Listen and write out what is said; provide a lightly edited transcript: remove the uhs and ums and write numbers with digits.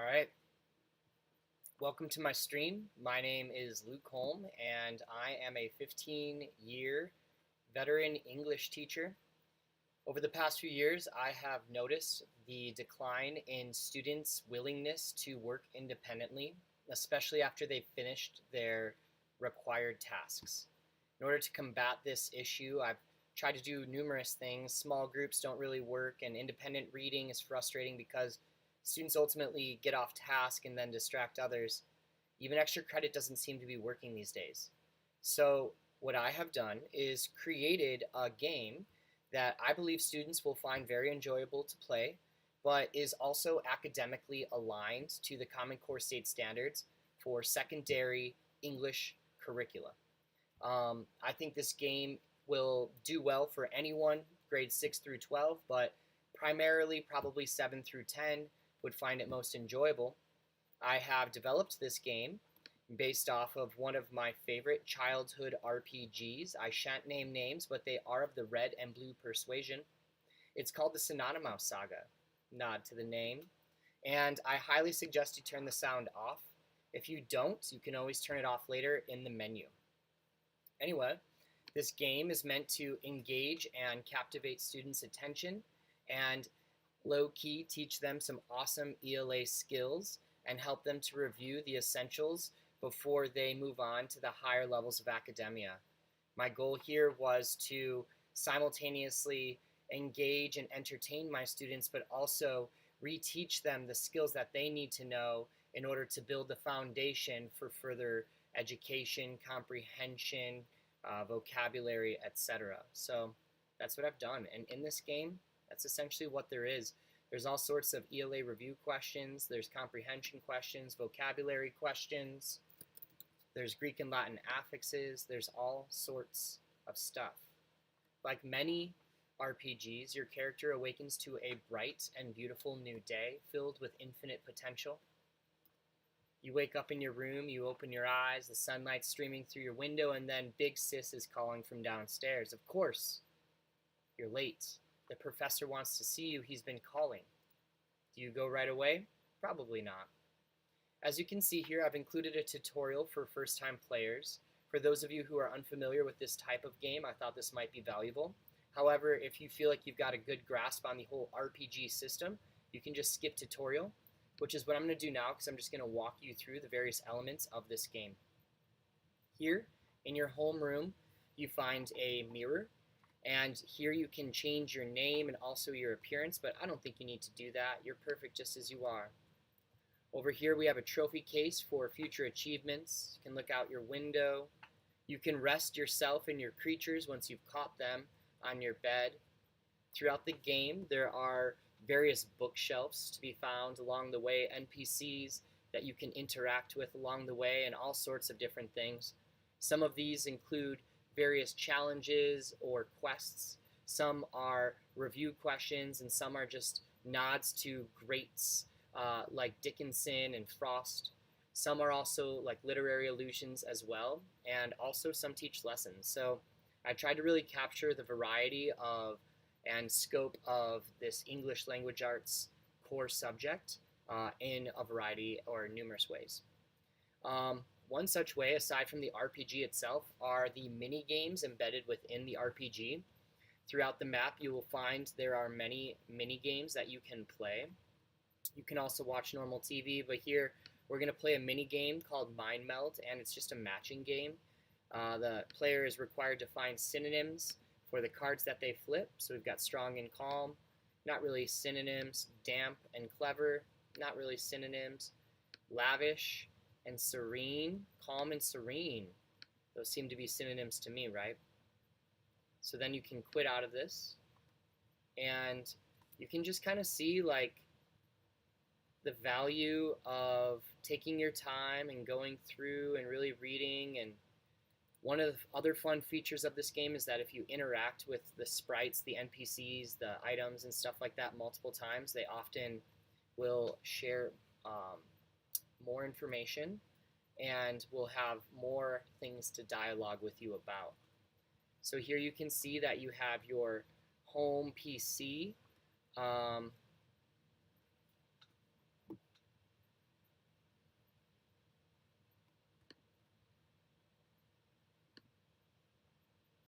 Alright, welcome to my stream. My name is Luke Holm, and I am a 15-year veteran English teacher. Over the past few years, I have noticed the decline in students' willingness to work independently, especially after they've finished their required tasks. In order to combat this issue, I've tried to do numerous things. Small groups don't really work, and independent reading is frustrating because students ultimately get off task and then distract others. Even extra credit doesn't seem to be working these days. So what I have done is created a game that I believe students will find very enjoyable to play, but is also academically aligned to the Common Core State Standards for secondary English curricula. I think this game will do well for anyone, grades 6 through 12, but primarily probably 7 through 10 would find it most enjoyable. I have developed this game based off of one of my favorite childhood RPGs. I shan't name names, but they are of the red and blue persuasion. It's called the Synonymouse Saga, nod to the name, and I highly suggest you turn the sound off. If you don't, you can always turn it off later in the menu. Anyway, this game is meant to engage and captivate students' attention and low-key teach them some awesome ELA skills and help them to review the essentials before they move on to the higher levels of academia. My goal here was to simultaneously engage and entertain my students, but also reteach them the skills that they need to know in order to build the foundation for further education, comprehension, vocabulary, etc. So that's what I've done. And in this game, that's essentially what there is. There's all sorts of ELA review questions, there's comprehension questions, vocabulary questions, there's Greek and Latin affixes, there's all sorts of stuff. Like many RPGs, your character awakens to a bright and beautiful new day filled with infinite potential. You wake up in your room, you open your eyes, the sunlight's streaming through your window, and then Big Sis is calling from downstairs. Of course, you're late. The professor wants to see you. He's been calling. Do you go right away? Probably not. As you can see here, I've included a tutorial for first-time players. For those of you who are unfamiliar with this type of game, I thought this might be valuable. However, if you feel like you've got a good grasp on the whole RPG system, you can just skip tutorial, which is what I'm going to do now because I'm just going to walk you through the various elements of this game. Here, in your home room, you find a mirror. And here you can change your name and also your appearance, but I don't think you need to do that. You're perfect just as you are. Over here we have a trophy case for future achievements. You can look out your window. You can rest yourself and your creatures once you've caught them on your bed. Throughout the game there are various bookshelves to be found along the way, NPCs that you can interact with along the way, and all sorts of different things. Some of these include various challenges or quests. Some are review questions, and some are just nods to greats like Dickinson and Frost. Some are also like literary allusions as well, and also some teach lessons. So I tried to really capture the variety of and scope of this English language arts core subject in a variety or numerous ways. One such way, aside from the RPG itself, are the mini-games embedded within the RPG. Throughout the map, you will find there are many mini-games that you can play. You can also watch normal TV, but here we're going to play a mini-game called Mind Meld, and it's just a matching game. The player is required to find synonyms for the cards that they flip. So we've got strong and calm, not really synonyms, damp and clever, not really synonyms, lavish and serene, calm and serene. Those seem to be synonyms to me, right? So then you can quit out of this, and you can just kind of see like the value of taking your time and going through and really reading. And one of the other fun features of this game is that if you interact with the sprites, the NPCs, the items and stuff like that multiple times, they often will share more information and will have more things to dialogue with you about. So here you can see that you have your home PC